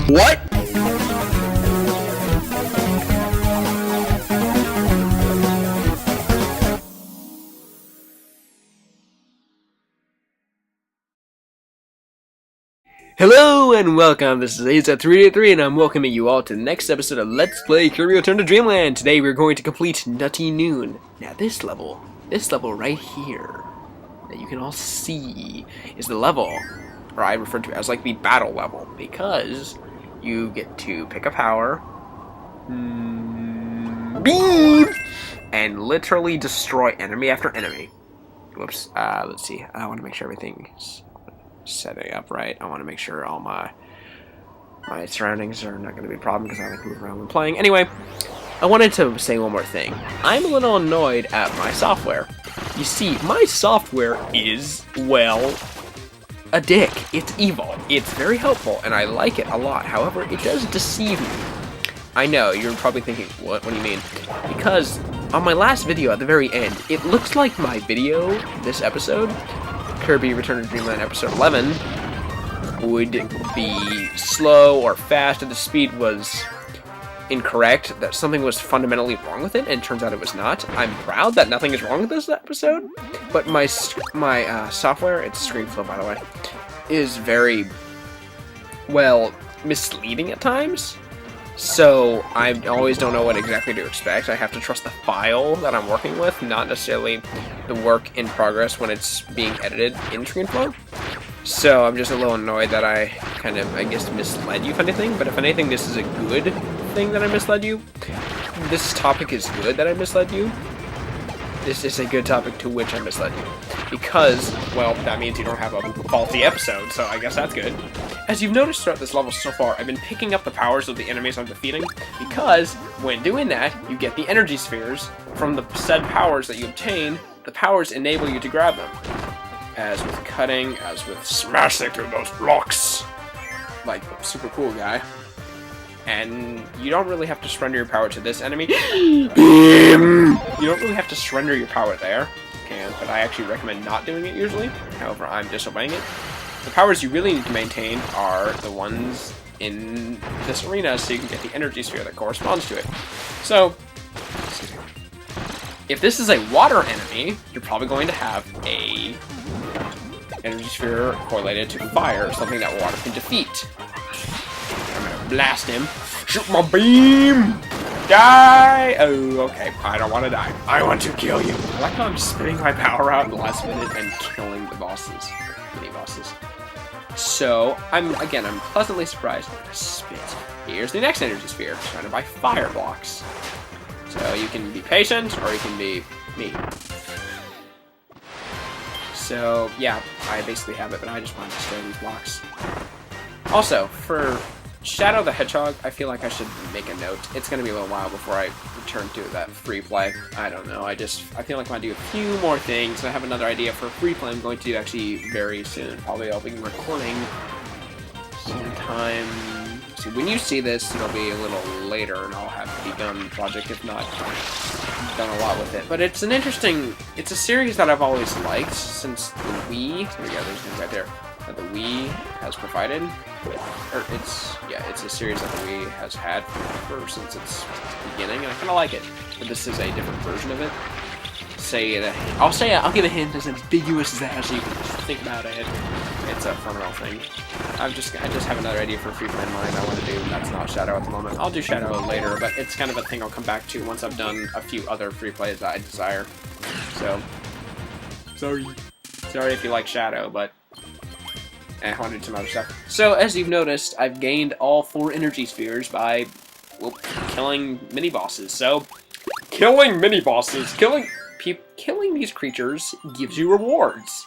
What? Hello and welcome, this is AZ383 and I'm welcoming you all to the next episode of Let's Play Kirby Return to Dreamland. Today we're going to complete Nutty Noon. Now this level right here, that you can all see, is the level, or I refer to it as like the battle level, because you get to pick a power, beep, and literally destroy enemy after enemy. Whoops, let's see, I want to make sure everything's setting up right. I want to make sure all my surroundings are not going to be a problem because I like to move around when playing. Anyway, I wanted to say one more thing. I'm a little annoyed at my software. You see, my software is, well, a dick. It's evil. It's very helpful, and I like it a lot. However, it does deceive me. I know, you're probably thinking, what do you mean? Because on my last video at the very end, it looks like my video, this episode, Kirby Return to Dreamland episode 11, would be slow or fast, and the speed was incorrect, that something was fundamentally wrong with it, and it turns out it was not. I'm proud that nothing is wrong with this episode, but my software, it's ScreenFlow by the way, is very, well, misleading at times. So I always don't know what exactly to expect. I have to trust the file that I'm working with, not necessarily the work in progress when it's being edited in ScreenFlow. So I'm just a little annoyed that I kind of, I guess, misled you, if anything. But if anything, this is a good thing that I misled you. This topic is good that I misled you. This is a good topic to which I misled you. Because, well, that means you don't have a faulty episode, so I guess that's good. As you've noticed throughout this level so far, I've been picking up the powers of the enemies I'm defeating, because when doing that, you get the energy spheres from the said powers that you obtain. The powers enable you to grab them. As with cutting, as with smashing through those blocks. Like, super cool guy. And you don't really have to surrender your power to this enemy. You don't really have to surrender your power there. You can, but I actually recommend not doing it usually. However, I'm disobeying it. The powers you really need to maintain are the ones in this arena, so you can get the energy sphere that corresponds to it. So, if this is a water enemy, you're probably going to have a energy sphere correlated to fire, something that water can defeat. I'm gonna blast him. Shoot my beam! Die! Oh, okay. I don't want to die. I want to kill you. I like how I'm spitting my power out in the last minute and killing the bosses. Mini bosses. So, I'm pleasantly surprised. I'm gonna spit. Here's the next energy sphere, surrounded by fire blocks. So you can be patient, or you can be me. So, yeah, I basically have it, but I just want to destroy these blocks. Also, for Shadow the Hedgehog, I feel like I should make a note. It's going to be a little while before I return to that free play. I don't know, I feel like I want to do a few more things. I have another idea for free play I'm going to do actually very soon. Probably I'll be recording sometime. See, when you see this, it'll be a little later, and I'll have begun the project, if not done a lot with it. But it's it's a series that I've always liked since the Wii. There we go, there's things right there. That the Wii has provided. Or it's a series that the Wii has had since its beginning, and I kind of like it. But this is a different version of it. I'll give a hint as ambiguous as that, so you can think about it. It's a fundamental thing. I just have another idea for a free play in mind I want to do. That's not Shadow at the moment. I'll do Shadow later, but it's kind of a thing I'll come back to once I've done a few other free plays that I desire. So, sorry if you like Shadow, but I want to do some other stuff. So, as you've noticed, I've gained all 4 energy spheres by, well, killing mini-bosses. So, killing mini-bosses, killing these creatures gives you rewards.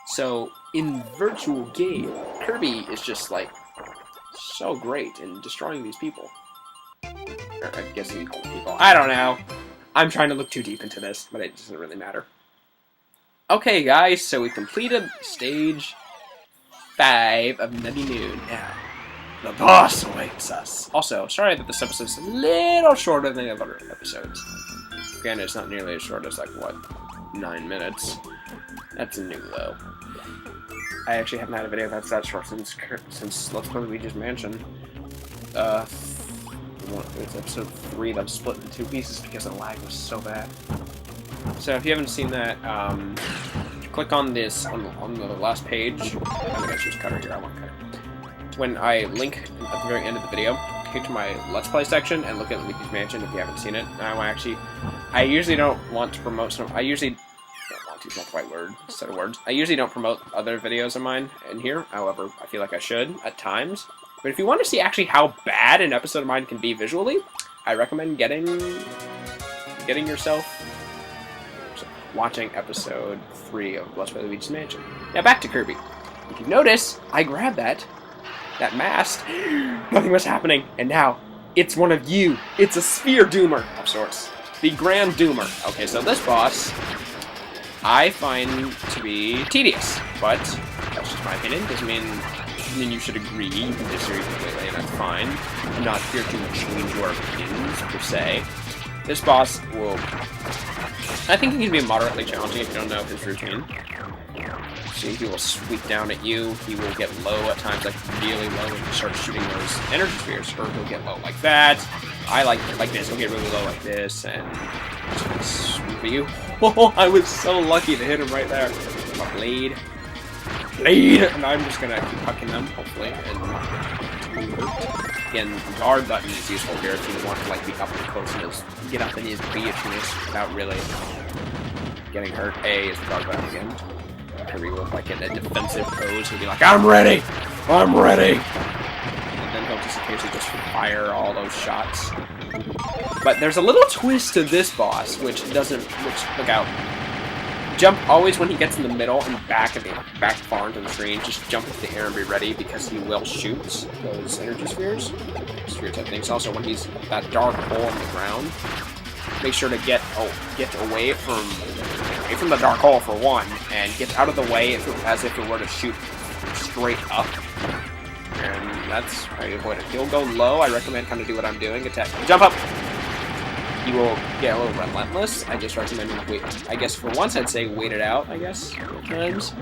So, in virtual game, Kirby is just, like, so great in destroying these people. Or, I guess you call them people. I don't know. I'm trying to look too deep into this, but it doesn't really matter. Okay, guys, so we completed stage 5 of Nutty Noon. Now, the boss awaits us. Also, sorry that this episode's a little shorter than the other episodes. Granted, it's not nearly as short as, like, what, 9 minutes. That's new, though. I actually haven't had a video that's that short since Let's Play Luigi's Mansion. it's episode 3 that was split into 2 pieces because the lag was so bad. So if you haven't seen that, click on this on the last page. I'm gonna choose cutter here. I want cutter. When I link at the very end of the video, go to my Let's Play section and look at Luigi's Mansion if you haven't seen it. I usually don't want to promote I usually don't want to, not the right word, set of words. I usually don't promote other videos of mine in here. However, I feel like I should at times. But if you want to see actually how bad an episode of mine can be visually, I recommend getting yourself watching episode 3 of Let's Play Luigi's Mansion. Now back to Kirby. If you notice, I grabbed that mast. Nothing was happening, and now it's one of you. It's a sphere doomer of sorts. The Grand Doomer. Okay, so this boss I find to be tedious, but that's just my opinion. Doesn't mean you should agree. You can disagree completely, and that's fine. I'm not here to change your opinions, per se. This boss will... I think he can be moderately challenging if you don't know his routine. See, he will sweep down at you. He will get low at times, like really low, when you start shooting those energy spheres. Or he'll get low like that. I like this. He'll get really low like this, and just gonna sweep at you. Oh, I was so lucky to hit him right there. My blade. And I'm just gonna keep hucking them, hopefully, and again, the guard button is useful here if you want to like be up close and just get up in his beaches without really getting hurt. A is the guard button again. Kirby will like in a defensive pose. He'll be like, I'm ready! I'm ready! And then he'll just occasionally just fire all those shots. But there's a little twist to this boss, which look out. Jump always when he gets in the middle and back far into the screen. Just jump into the air and be ready because he will shoot those energy spheres. Sphere type things. Also, when he's that dark hole in the ground, make sure to get away from the dark hole for one, and get out of the way as if it were to shoot straight up. And that's how you avoid it. He'll go low. I recommend kind of do what I'm doing. Attack. Jump up. He will get a little relentless. I just recommend wait. I guess for once I'd say wait it out. I guess sometimes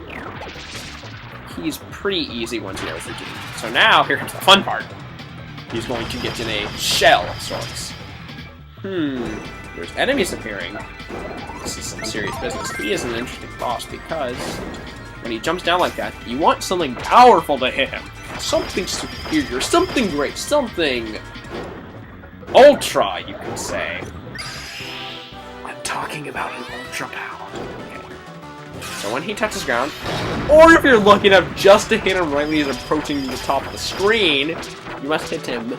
he's pretty easy once you know his routine. So now here comes the fun part. He's going to get in a shell of sorts. There's enemies appearing. This is some serious business. He is an interesting boss because when he jumps down like that, you want something powerful to hit him. Something superior, something great, something ultra, you could say. I'm talking about an ultra power. Okay. So when he touches ground, or if you're lucky enough just to hit him right when he's approaching the top of the screen, you must hit him.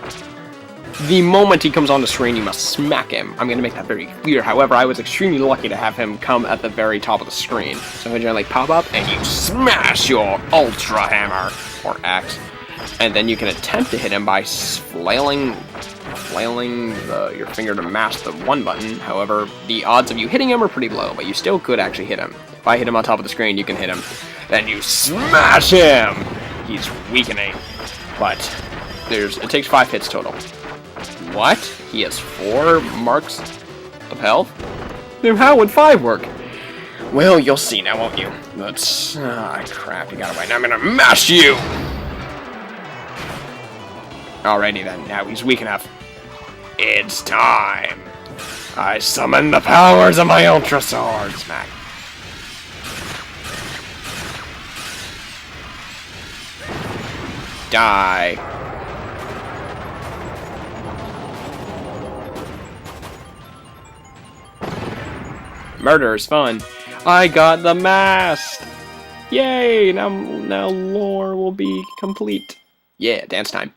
The moment he comes on the screen, you must smack him. I'm going to make that very clear. However, I was extremely lucky to have him come at the very top of the screen. So he'll generally pop up, and you smash your Ultra Hammer, or axe. And then you can attempt to hit him by flailing your finger to mash the one button. However, the odds of you hitting him are pretty low, but you still could actually hit him. If I hit him on top of the screen, you can hit him. Then you smash him! He's weakening. But it takes 5 hits total. What? He has 4 marks of health? Then how would 5 work? Well, you'll see now, won't you? That's... crap, he got away. Now I'm gonna mash you! Alrighty then, now he's weak enough. It's time! I summon the powers of my Ultra Sword! Smack. Die. Murder is fun. I got the mask! Yay! Now lore will be complete. Yeah, dance time.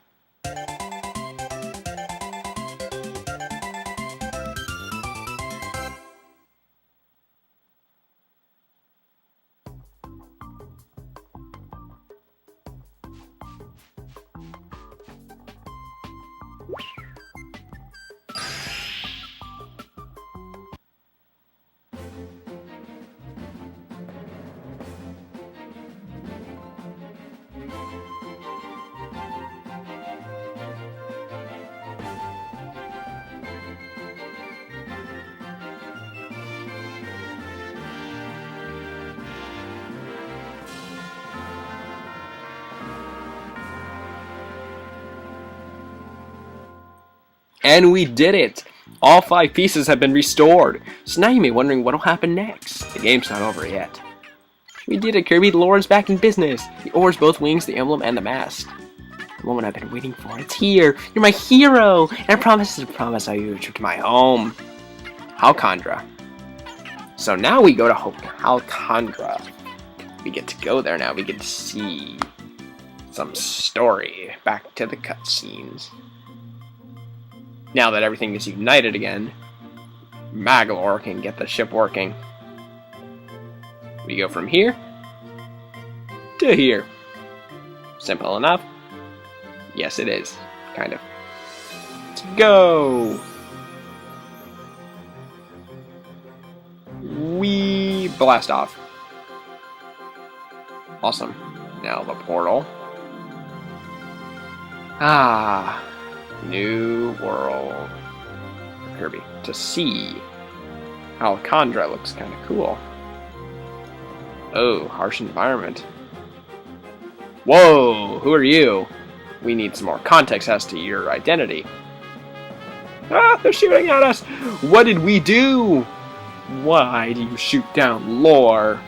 And we did it! All 5 pieces have been restored. So now you may be wondering what'll happen next. The game's not over yet. We did it, Kirby. The Lord's back in business. The oars, both wings, the emblem, and the mast. The moment I've been waiting for. It's here. You're my hero. And I promise I you a trip to my home. Halcondra. So now we go to Halcondra. We get to go there now. We get to see some story. Back to the cutscenes. Now that everything is united again, Maglor can get the ship working. We go from here to here. Simple enough. Yes, it is. Kind of. Let's go! We blast off. Awesome. Now the portal. Ah. New world. Kirby. To see. Halcondra looks kind of cool. Oh, harsh environment. Whoa, who are you? We need some more context as to your identity. Ah, they're shooting at us! What did we do? Why do you shoot down Lore?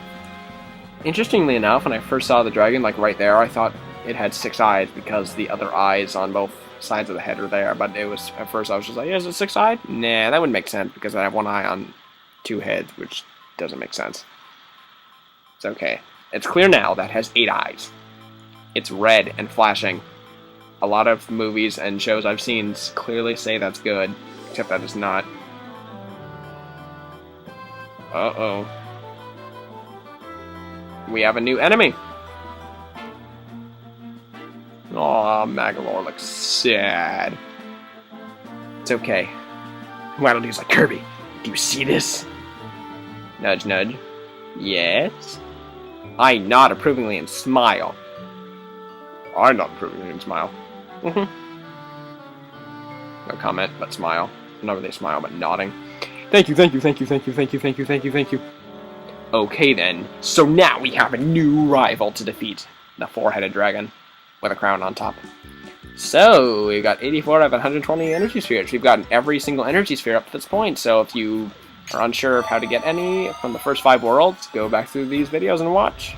Interestingly enough, when I first saw the dragon, like right there, I thought it had 6 eyes because the other eyes on both sides of the head are there. But it was, at first I was just like, is it 6-eyed? Nah, that wouldn't make sense because I have 1 eye on 2 heads, which doesn't make sense. It's okay. It's clear now that it has 8 eyes. It's red and flashing. A lot of movies and shows I've seen clearly say that's good, except that it's not. Uh-oh. We have a new enemy. Aw, Maglor looks sad. It's okay. Waddle-Dee's like, Kirby, do you see this? Nudge, nudge. Yes? I nod approvingly and smile. I nod approvingly and smile. No comment, but smile. Not really smile, but nodding. Thank you, thank you, thank you, thank you, thank you, thank you, thank you, thank you. Okay then, so now we have a new rival to defeat. The 4-headed dragon. With a crown on top. So, we've got 84 out of 120 energy spheres. We've gotten every single energy sphere up to this point, so if you are unsure of how to get any from the first 5 worlds, go back through these videos and watch.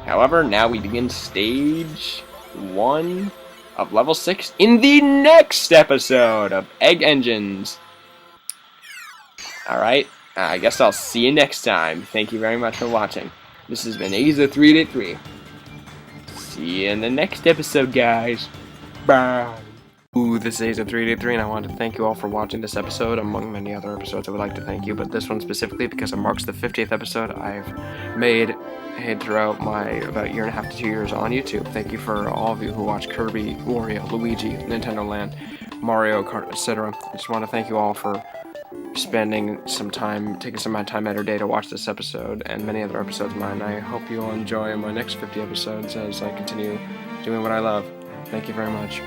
However, now we begin stage 1 of level 6 in the next episode of Egg Engines. Alright, I guess I'll see you next time. Thank you very much for watching. This has been Aza383. See you in the next episode, guys. Bye. Ooh, this is Aza383, and I want to thank you all for watching this episode. Among many other episodes, I would like to thank you, but this one specifically because it marks the 50th episode I've made throughout my about 1.5 to 2 years on YouTube. Thank you for all of you who watch Kirby, Wario, Luigi, Nintendo Land, Mario Kart, etc. I just want to thank you all for spending some time, taking some of my time out of your day to watch this episode and many other episodes of mine. I hope you will enjoy my next 50 episodes as I continue doing what I love. Thank you very much.